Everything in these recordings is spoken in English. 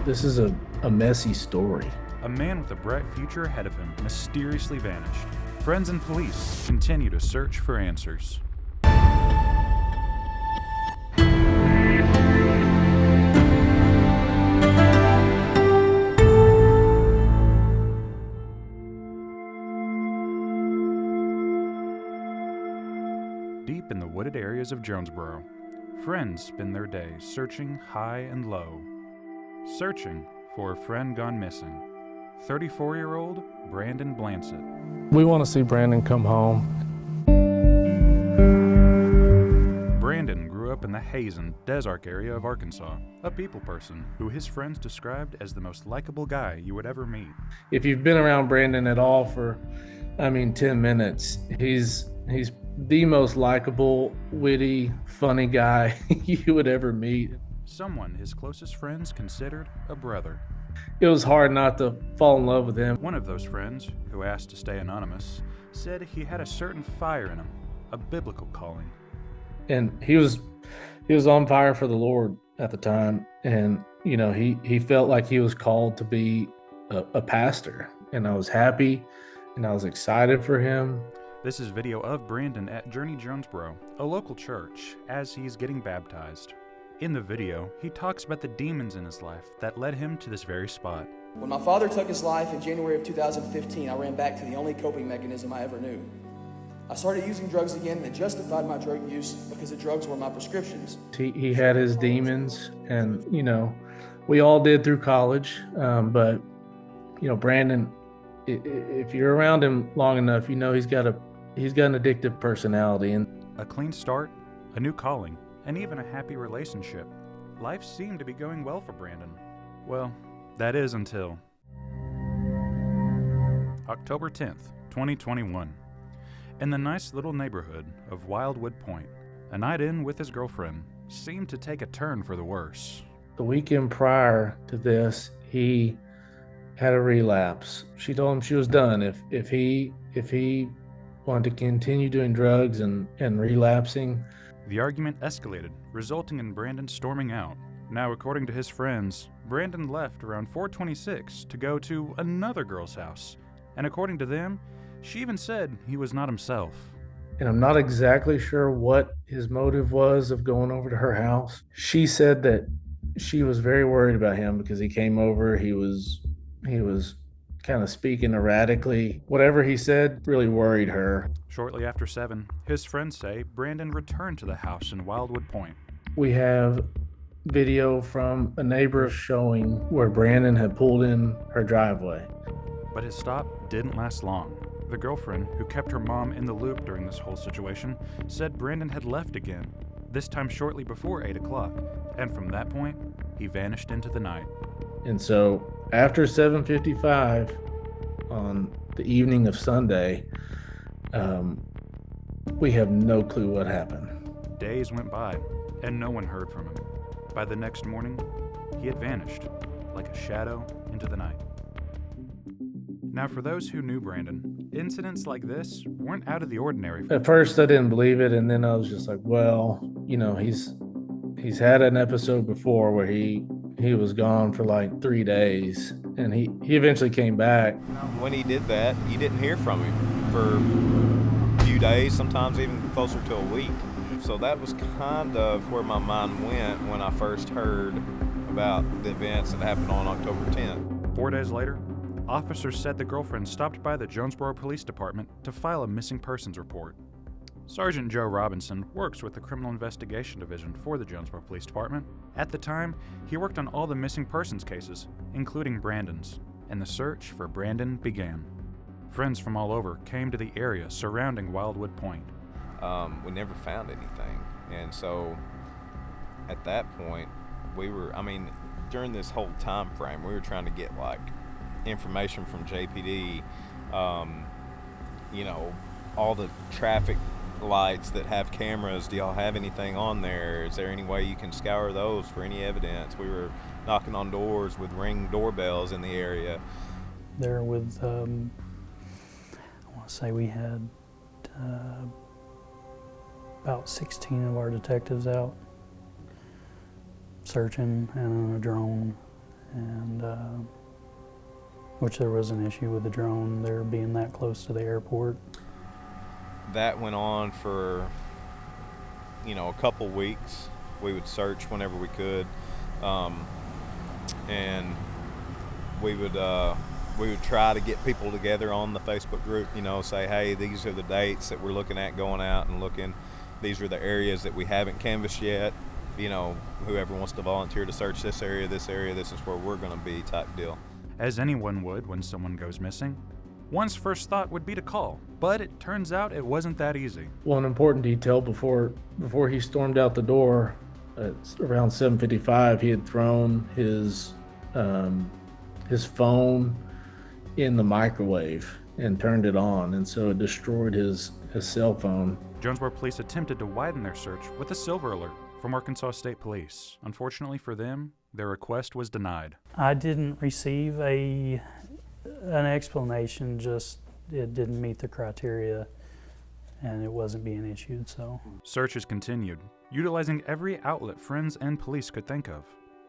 This is a messy story. A man with a bright future ahead of him mysteriously vanished. Friends and police continue to search for answers. Deep in the wooded areas of Jonesboro, friends spend their days searching high and low. Searching for a friend gone missing. 34-year-old Brandon Blancett. We want to see Brandon come home. Brandon grew up in the Hazen, Desark area of Arkansas, a people person who his friends described as the most likable guy you would ever meet. If you've been around Brandon at all for, 10 minutes, he's the most likable, witty, funny guy you would ever meet. Someone his closest friends considered a brother. It was hard not to fall in love with him. One of those friends, who asked to stay anonymous, said he had a certain fire in him, a biblical calling. And he was on fire for the Lord at the time. And, he felt like he was called to be a pastor. And I was happy and I was excited for him. This is video of Brandon at Journey Jonesboro, a local church, as he's getting baptized. In the video, he talks about the demons in his life that led him to this very spot. When my father took his life in January of 2015, I ran back to the only coping mechanism I ever knew. I started using drugs again, and it justified my drug use because the drugs were my prescriptions. He had his demons, and, we all did through college. But Brandon, if you're around him long enough, he's got an addictive personality. And a clean start, a new calling, and even a happy relationship. Life seemed to be going well for Brandon. Well, that is until October 10th, 2021. In the nice little neighborhood of Wildwood Point, a night in with his girlfriend seemed to take a turn for the worse. The weekend prior to this, he had a relapse. She told him she was done. If he wanted to continue doing drugs and relapsing. The argument escalated, resulting in Brandon storming out. Now, according to his friends, Brandon left around 4:26 to go to another girl's house. And according to them, she even said he was not himself. And I'm not exactly sure what his motive was of going over to her house. She said that she was very worried about him because he came over, he was kind of speaking erratically. Whatever he said really worried her. Shortly after 7, his friends say Brandon returned to the house in Wildwood Point. We have video from a neighbor showing where Brandon had pulled in her driveway. But his stop didn't last long. The girlfriend, who kept her mom in the loop during this whole situation, said Brandon had left again, this time shortly before 8 o'clock, and from that point, he vanished into the night. And so after 7:55 on the evening of Sunday, we have no clue what happened. Days went by, and no one heard from him. By the next morning, he had vanished, like a shadow into the night. Now, for those who knew Brandon, incidents like this weren't out of the ordinary. At first, I didn't believe it, and then I was just like, well, he's had an episode before where he was gone for like 3 days, and he eventually came back. When he did that, you didn't hear from him for a few days, sometimes even closer to a week. So that was kind of where my mind went when I first heard about the events that happened on October 10th. 4 days later, officers said the girlfriend stopped by the Jonesboro Police Department to file a missing persons report. Sergeant Joe Robinson works with the Criminal Investigation Division for the Jonesboro Police Department. At the time, he worked on all the missing persons cases, including Brandon's, and the search for Brandon began. Friends from all over came to the area surrounding Wildwood Point. We never found anything, and so at that point, during this whole time frame, we were trying to get information from JPD, all the traffic lights that have cameras. Do y'all have anything on there? Is there any way you can scour those for any evidence? We were knocking on doors with Ring doorbells in the area. There with, I want to say we had about 16 of our detectives out searching and on a drone and which there was an issue with the drone there being that close to the airport. That went on for, a couple weeks. We would search whenever we could, and we would try to get people together on the Facebook group, say, hey, these are the dates that we're looking at going out and looking. These are the areas that we haven't canvassed yet. Whoever wants to volunteer to search this area, this is where we're going to be, type deal. As anyone would when someone goes missing, one's first thought would be to call, but it turns out it wasn't that easy. Well, an important detail before he stormed out the door, at around 7:55, he had thrown his phone in the microwave and turned it on, and so it destroyed his cell phone. Jonesboro police attempted to widen their search with a silver alert from Arkansas State Police. Unfortunately for them, their request was denied. I didn't receive an explanation, just it didn't meet the criteria and it wasn't being issued, so. Searches continued, utilizing every outlet friends and police could think of,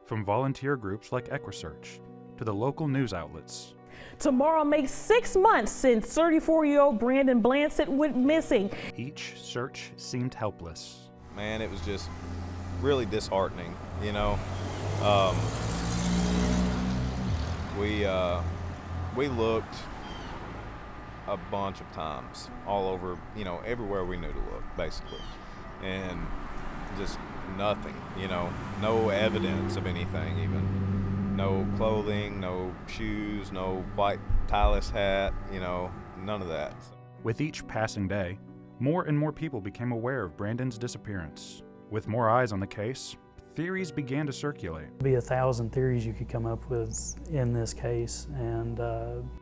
from volunteer groups like EquiSearch to the local news outlets. Tomorrow makes 6 months since 34-year-old Brandon Blancett went missing. Each search seemed helpless. Man, it was just really disheartening, We looked a bunch of times all over, everywhere we knew to look, basically. And just nothing, no evidence of anything even. No clothing, no shoes, no white tieless hat, none of that. With each passing day, more and more people became aware of Brandon's disappearance. With more eyes on the case, theories began to circulate. There'd be 1,000 theories you could come up with in this case, and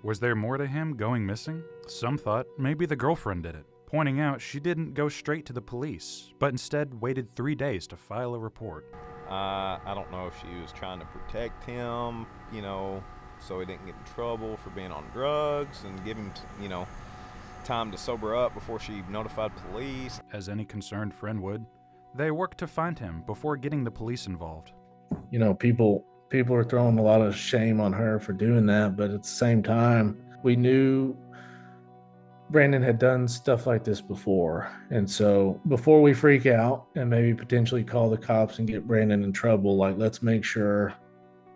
was there more to him going missing? Some thought maybe the girlfriend did it, pointing out she didn't go straight to the police, but instead waited 3 days to file a report. I don't know if she was trying to protect him, so he didn't get in trouble for being on drugs, and give him, time to sober up before she notified police. As any concerned friend would, they worked to find him before getting the police involved. People are throwing a lot of shame on her for doing that, but at the same time, we knew Brandon had done stuff like this before. And so before we freak out and maybe potentially call the cops and get Brandon in trouble, let's make sure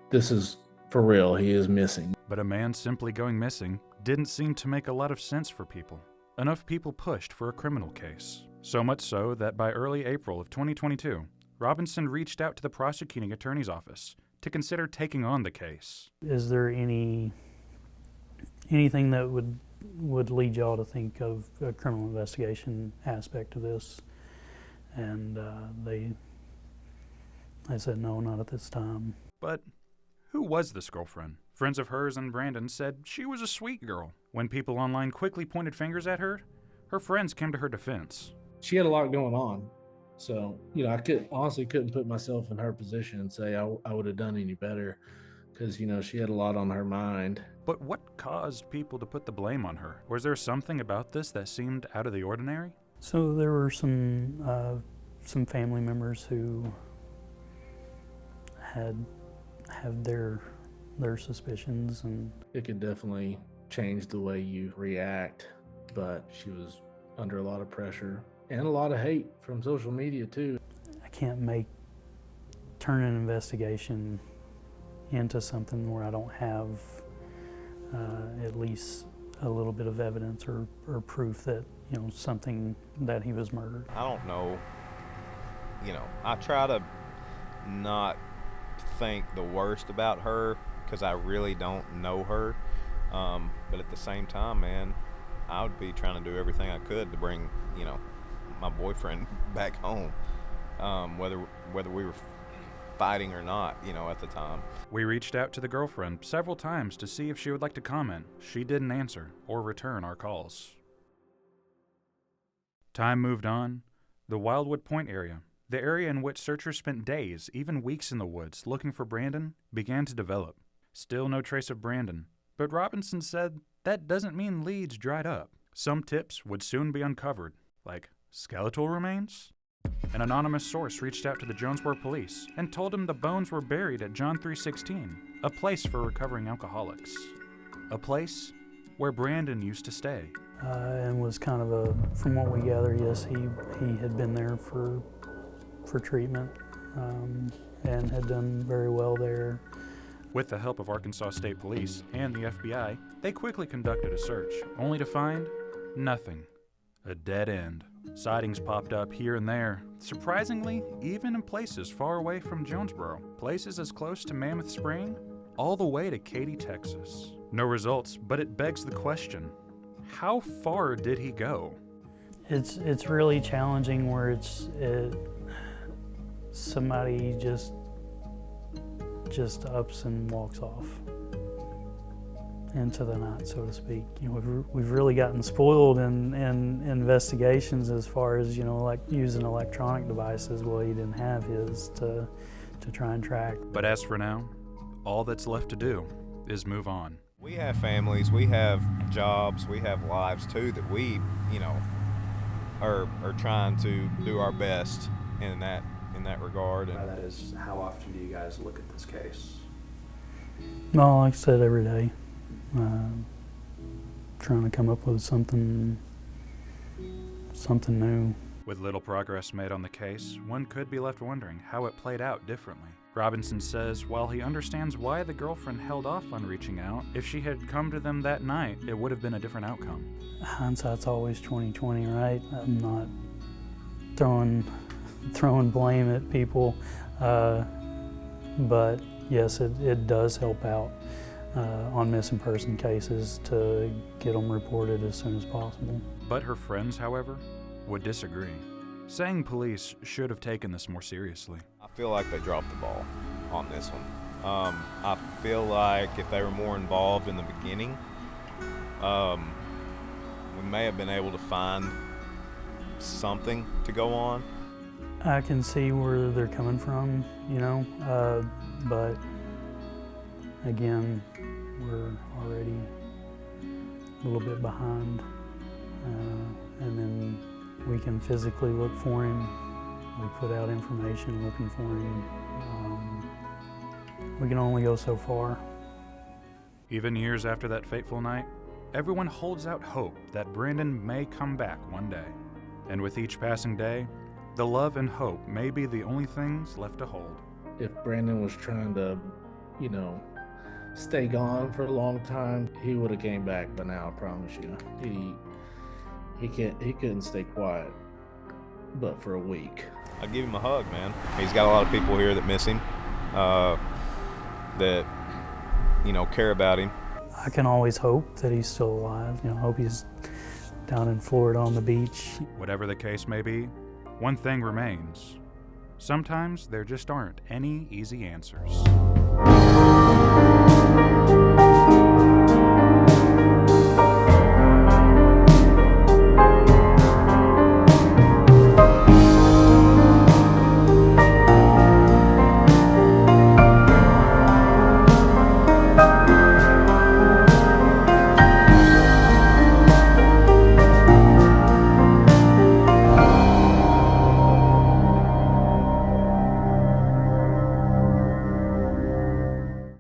this is for real. He is missing. But a man simply going missing didn't seem to make a lot of sense for people. Enough people pushed for a criminal case. So much so that by early April of 2022, Robinson reached out to the prosecuting attorney's office to consider taking on the case. Is there anything that would lead y'all to think of a criminal investigation aspect of this? And they said no, not at this time. But who was this girlfriend? Friends of hers and Brandon said she was a sweet girl. When people online quickly pointed fingers at her, her friends came to her defense. She had a lot going on. So, I couldn't put myself in her position and say I would have done any better, because, she had a lot on her mind. But what caused people to put the blame on her? Was there something about this that seemed out of the ordinary? So there were some family members who had their suspicions, and it could definitely change the way you react, but she was under a lot of pressure and a lot of hate from social media too. I can't turn an investigation into something where I don't have at least a little bit of evidence or proof that, something that he was murdered. I don't know. I try to not think the worst about her because I really don't know her. But at the same time, man, I would be trying to do everything I could to bring, my boyfriend back home, whether we were fighting or not, at the time. We reached out to the girlfriend several times to see if she would like to comment. She didn't answer or return our calls. Time moved on. The Wildwood Point area, the area in which searchers spent days, even weeks in the woods looking for Brandon, began to develop. Still no trace of Brandon, but Robinson said that doesn't mean leads dried up. Some tips would soon be uncovered, like skeletal remains. An anonymous source reached out to the Jonesboro police and told him the bones were buried at John 316, a place for recovering alcoholics. A place where Brandon used to stay. And was kind of from what we gather, yes, he had been there for treatment and had done very well there. With the help of Arkansas State Police and the FBI, they quickly conducted a search, only to find nothing. A dead end. Sightings popped up here and there, surprisingly, even in places far away from Jonesboro, places as close to Mammoth Spring, all the way to Katy, Texas. No results, but it begs the question, how far did he go? It's really challenging where somebody just ups and walks off into the night, so to speak. You know, we've really gotten spoiled in investigations as far as, you know, like using electronic devices. Well, he didn't have his to try and track. But as for now, all that's left to do is move on. We have families, we have jobs, we have lives too that we, you know, are trying to do our best in that regard. By that is, how often do you guys look at this case? No, like I said, every day. Trying to come up with something new. With little progress made on the case, one could be left wondering how it played out differently. Robinson says while he understands why the girlfriend held off on reaching out, if she had come to them that night, it would have been a different outcome. Hindsight's always 20/20, right? I'm not throwing blame at people, but yes, it does help out on missing person cases to get them reported as soon as possible. But her friends, however, would disagree, saying police should have taken this more seriously. I feel like they dropped the ball on this one. I feel like if they were more involved in the beginning, we may have been able to find something to go on. I can see where they're coming from, you know, but again, we're already a little bit behind, and then we can physically look for him. We put out information looking for him. We can only go so far. Even years after that fateful night, everyone holds out hope that Brandon may come back one day. And with each passing day, the love and hope may be the only things left to hold. If Brandon was trying to, you know, stay gone for a long time, he would have came back by now, I promise you. He couldn't stay quiet but for a week. I'd give him a hug, man. He's got a lot of people here that miss him, that, you know, care about him. I can always hope that he's still alive. You know, hope he's down in Florida on the beach. Whatever the case may be, one thing remains. Sometimes there just aren't any easy answers.